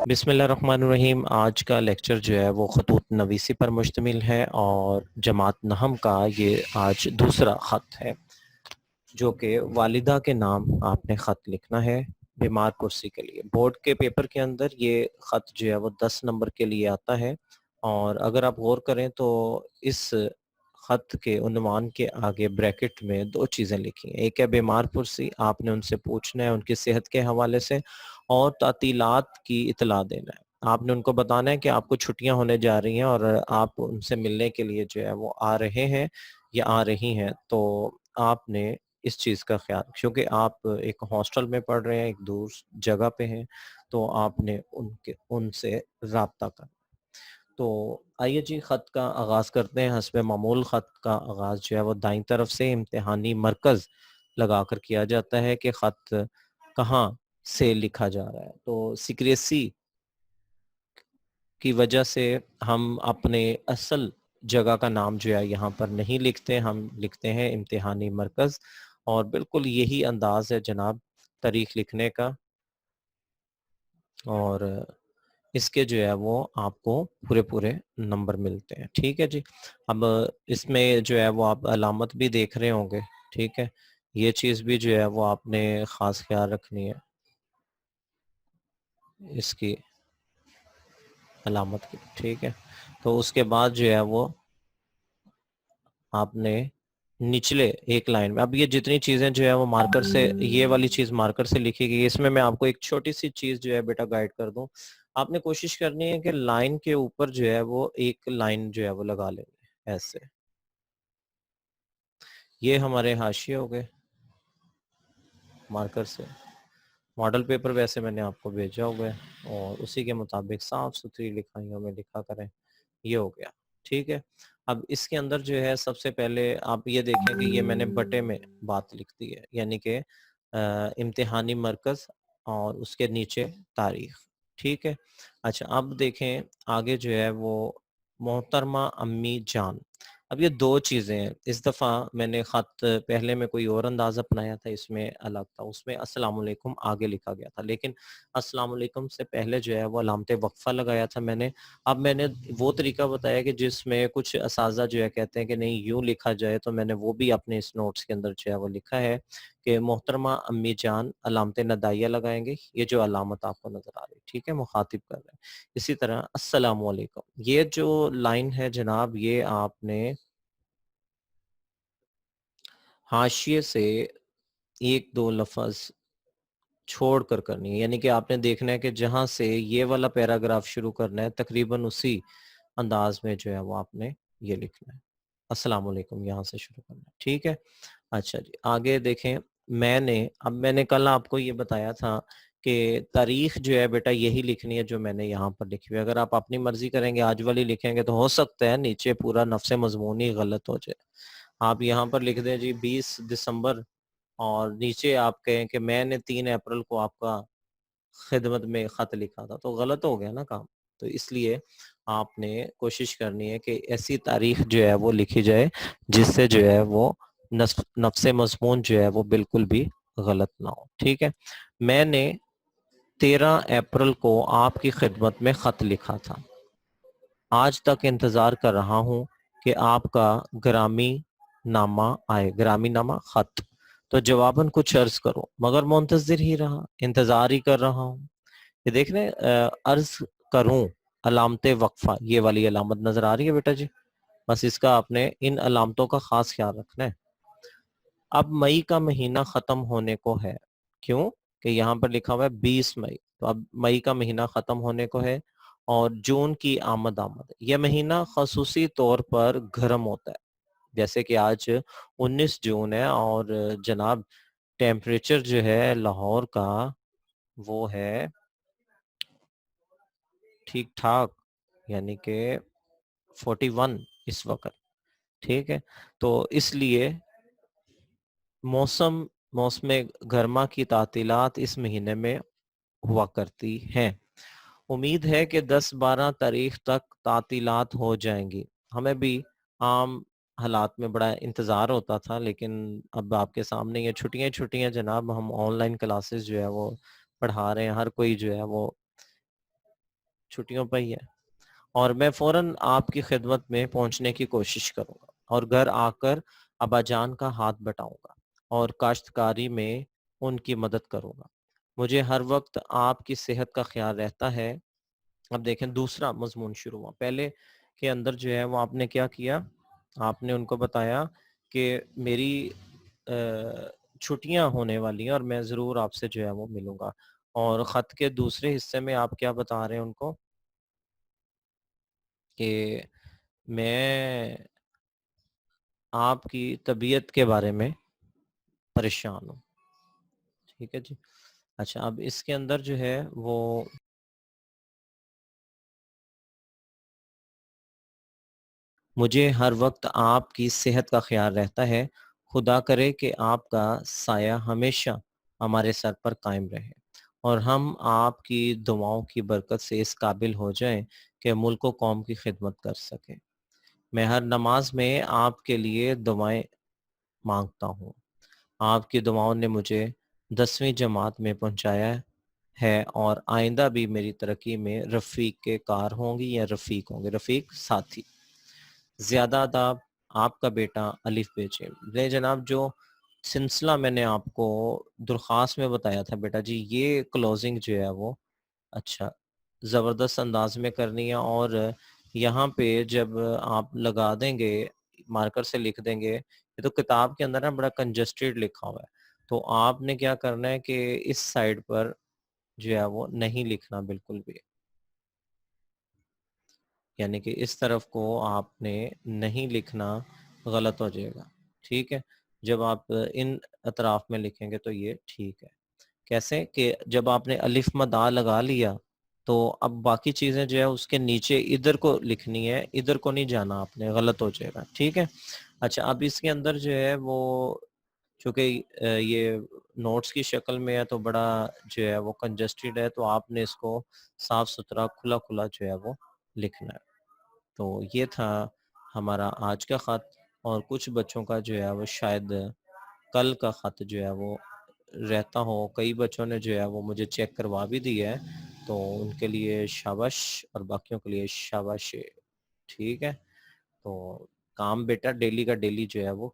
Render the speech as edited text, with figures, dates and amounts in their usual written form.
بسم اللہ الرحمن الرحیم۔ آج کا لیکچر جو ہے وہ خطوط نویسی پر مشتمل ہے اور جماعت نہم کا یہ آج دوسرا خط ہے جو کہ والدہ کے نام آپ نے خط لکھنا ہے بیمار کرسی کے لیے۔ بورڈ کے پیپر کے اندر یہ خط جو ہے وہ 10 نمبر کے لیے آتا ہے، اور اگر آپ غور کریں تو اس خط کے عنوان کے آگے بریکٹ میں 2 چیزیں لکھی ہیں۔ ایک ہے بیمار پرسی، آپ نے ان سے پوچھنا ہے ان کی صحت کے حوالے سے، اور تعطیلات کی اطلاع دینا ہے۔ آپ نے ان کو بتانا ہے کہ آپ کو چھٹیاں ہونے جا رہی ہیں اور آپ ان سے ملنے کے لیے جو ہے وہ آ رہے ہیں یا آ رہی ہیں، تو آپ نے اس چیز کا خیال، کیونکہ آپ ایک ہاسٹل میں پڑھ رہے ہیں، ایک دور جگہ پہ ہیں، تو آپ نے ان سے رابطہ کرنا۔ تو آئیے جی خط کا آغاز کرتے ہیں۔ حسب معمول خط کا آغاز جو ہے وہ دائیں طرف سے امتحانی مرکز لگا کر کیا جاتا ہے کہ خط کہاں سے لکھا جا رہا ہے۔ تو سیکریسی کی وجہ سے ہم اپنے اصل جگہ کا نام جو ہے یہاں پر نہیں لکھتے، ہم لکھتے ہیں امتحانی مرکز، اور بالکل یہی انداز ہے جناب تاریخ لکھنے کا، اور اس کے جو ہے وہ آپ کو پورے نمبر ملتے ہیں۔ ٹھیک ہے جی، اب اس میں جو ہے وہ آپ علامت بھی دیکھ رہے ہوں گے، ٹھیک ہے، یہ چیز بھی جو ہے وہ آپ نے خاص خیال رکھنی ہے اس کی علامت کی، ٹھیک ہے۔ تو اس کے بعد جو ہے وہ آپ نے نچلے ایک لائن میں، اب یہ جتنی چیزیں جو ہے وہ مارکر سے، یہ والی چیز مارکر سے لکھی گئی، اس میں آپ کو ایک چھوٹی سی چیز جو ہے بیٹا گائیڈ کر دوں۔ آپ نے کوشش کرنی ہے کہ لائن کے اوپر جو ہے وہ ایک لائن جو ہے وہ لگا لیں گے ایسے۔ یہ ہمارے حاشیے ہو گئے مارکر سے۔ ماڈل پیپر ویسے میں نے آپ کو بھیجا ہوا ہے اور اسی کے مطابق صاف ستھری لکھائیوں میں لکھا کریں۔ یہ ہو گیا، ٹھیک ہے۔ اب اس کے اندر جو ہے سب سے پہلے آپ یہ دیکھیں کہ یہ میں نے بٹے میں بات لکھ دی ہے، یعنی کہ امتحانی مرکز اور اس کے نیچے تاریخ، ٹھیک ہے۔ اچھا اب دیکھیں آگے جو ہے وہ محترمہ امی جان۔ اب یہ 2 چیزیں ہیں، اس دفعہ میں نے خط پہلے میں کوئی اور انداز اپنایا تھا، اس میں الگ تھا، اس میں السلام علیکم آگے لکھا گیا تھا، لیکن السلام علیکم سے پہلے جو ہے وہ علامت وقفہ لگایا تھا میں نے۔ اب میں نے وہ طریقہ بتایا کہ جس میں کچھ اساتذہ جو ہے کہتے ہیں کہ نہیں یوں لکھا جائے، تو میں نے وہ بھی اپنے اس نوٹس کے اندر جو ہے وہ لکھا ہے کہ محترمہ امی جان علامت ندائیہ لگائیں گے، یہ جو علامت آپ کو نظر آ رہی ہے، ٹھیک ہے، مخاطب کر رہے ہیں۔ اسی طرح السلام علیکم، یہ جو لائن ہے جناب یہ آپ نے حاشیے سے 1-2 لفظ چھوڑ کر کرنی ہے، یعنی کہ آپ نے دیکھنا ہے کہ جہاں سے یہ والا پیراگراف شروع کرنا ہے تقریباً اسی انداز میں جو ہے وہ آپ نے یہ لکھنا ہے، السلام علیکم یہاں سے شروع کرنا ہے، ٹھیک ہے۔ اچھا جی آگے دیکھیں، اب میں نے کل آپ کو یہ بتایا تھا کہ تاریخ جو ہے بیٹا یہی لکھنی ہے جو میں نے یہاں پر لکھی ہوئی ہے۔ اگر آپ اپنی مرضی کریں گے آج والی لکھیں گے تو ہو سکتا ہے نیچے پورا نفس مضمون ہی غلط ہو جائے۔ آپ یہاں پر لکھ دیں جی 20 دسمبر، اور نیچے آپ کہیں کہ میں نے 3 اپریل کو آپ کا خدمت میں خط لکھا تھا، تو غلط ہو گیا نا کام۔ تو اس لیے آپ نے کوشش کرنی ہے کہ ایسی تاریخ جو ہے وہ لکھی جائے جس سے جو ہے وہ نفس مضمون جو ہے وہ بالکل بھی غلط نہ ہو، ٹھیک ہے۔ میں نے 13 اپریل کو آپ کی خدمت میں خط لکھا تھا، آج تک انتظار کر رہا ہوں کہ آپ کا گرامی نامہ آئے، گرامی نامہ خط، تو جواباً کچھ عرض کرو، مگر منتظر ہی رہا، انتظار ہی کر رہا ہوں۔ یہ دیکھ رہے ہیں عرض کروں علامت وقفہ، یہ والی علامت نظر آ رہی ہے بیٹا جی، بس اس کا آپ نے ان علامتوں کا خاص خیال رکھنا ہے۔ اب مئی کا مہینہ ختم ہونے کو ہے، کیوں کہ یہاں پر لکھا ہوا ہے 20 مئی، تو اب مئی کا مہینہ ختم ہونے کو ہے، اور جون کی آمد ہے۔ یہ مہینہ خصوصی طور پر گرم ہوتا ہے، جیسے کہ آج 19 جون ہے اور جناب ٹیمپریچر جو ہے لاہور کا وہ ہے ٹھیک ٹھاک، یعنی کہ 41 اس وقت، ٹھیک ہے۔ تو اس لیے موسم گرما کی تعطیلات اس مہینے میں ہوا کرتی ہیں۔ امید ہے کہ 10-12 تاریخ تک تعطیلات ہو جائیں گی۔ ہمیں بھی عام حالات میں بڑا انتظار ہوتا تھا، لیکن اب آپ کے سامنے یہ چھٹیاں جناب، ہم آن لائن کلاسز جو ہے وہ پڑھا رہے ہیں، ہر کوئی جو ہے وہ چھٹیوں پہ ہی ہے، اور میں فوراً آپ کی خدمت میں پہنچنے کی کوشش کروں گا اور گھر آ کر ابا جان کا ہاتھ بٹاؤں گا اور کاشتکاری میں ان کی مدد کروں گا۔ مجھے ہر وقت آپ کی صحت کا خیال رہتا ہے۔ اب دیکھیں دوسرا مضمون شروع ہوا۔ پہلے کے اندر جو ہے وہ آپ نے کیا کیا، آپ نے ان کو بتایا کہ میری چھٹیاں ہونے والی ہیں اور میں ضرور آپ سے جو ہے وہ ملوں گا، اور خط کے دوسرے حصے میں آپ کیا بتا رہے ہیں ان کو کہ میں آپ کی طبیعت کے بارے میں پریشان ہوں، ٹھیک ہے جی۔ اچھا، اب اس کے اندر جو ہے وہ مجھے ہر وقت آپ کی صحت کا خیال رہتا ہے، خدا کرے کہ آپ کا سایہ ہمیشہ ہمارے سر پر قائم رہے اور ہم آپ کی دعاؤں کی برکت سے اس قابل ہو جائیں کہ ملک و قوم کی خدمت کر سکیں۔ میں ہر نماز میں آپ کے لیے دعائیں مانگتا ہوں۔ آپ کی دعاؤں نے مجھے 10ویں جماعت میں پہنچایا ہے اور آئندہ بھی میری ترقی میں رفیق کے کار ہوں گی یا رفیق ہوں گے، رفیق ساتھی۔ زیادہ آداب، آپ کا بیٹا الف بیچے۔ لے جناب، جو سلسلہ میں نے آپ کو درخواست میں بتایا تھا بیٹا جی، یہ کلوزنگ جو ہے وہ اچھا زبردست انداز میں کرنی ہے، اور یہاں پہ جب آپ لگا دیں گے مارکر سے لکھ دیں گے، یہ تو کتاب کے اندر نا بڑا کنجسٹڈ لکھا ہوا ہے، تو آپ نے کیا کرنا ہے کہ اس سائڈ پر جو ہے وہ نہیں لکھنا بالکل بھی، یعنی کہ اس طرف کو آپ نے نہیں لکھنا، غلط ہو جائے گا، ٹھیک ہے۔ جب آپ ان اطراف میں لکھیں گے تو یہ ٹھیک ہے۔ کیسے کہ جب آپ نے الف مد آ لگا لیا تو اب باقی چیزیں جو ہے اس کے نیچے ادھر کو لکھنی ہے، ادھر کو نہیں جانا آپ نے، غلط ہو جائے گا، ٹھیک ہے۔ اچھا، اب اس کے اندر جو ہے وہ چونکہ یہ نوٹس کی شکل میں ہے تو بڑا جو ہے وہ کنجسٹڈ ہے، تو آپ نے اس کو صاف ستھرا کھلا کھلا جو ہے وہ لکھنا ہے۔ تو یہ تھا ہمارا آج کا خط، اور کچھ بچوں کا جو ہے وہ شاید کل کا خط جو ہے وہ رہتا ہو، کئی بچوں نے جو ہے وہ مجھے چیک کروا بھی دی ہے، تو ان کے لیے شاباش اور باقیوں کے لیے شاباش، ٹھیک ہے۔ تو کام بیٹا ڈیلی کا ڈیلی جو ہے وہ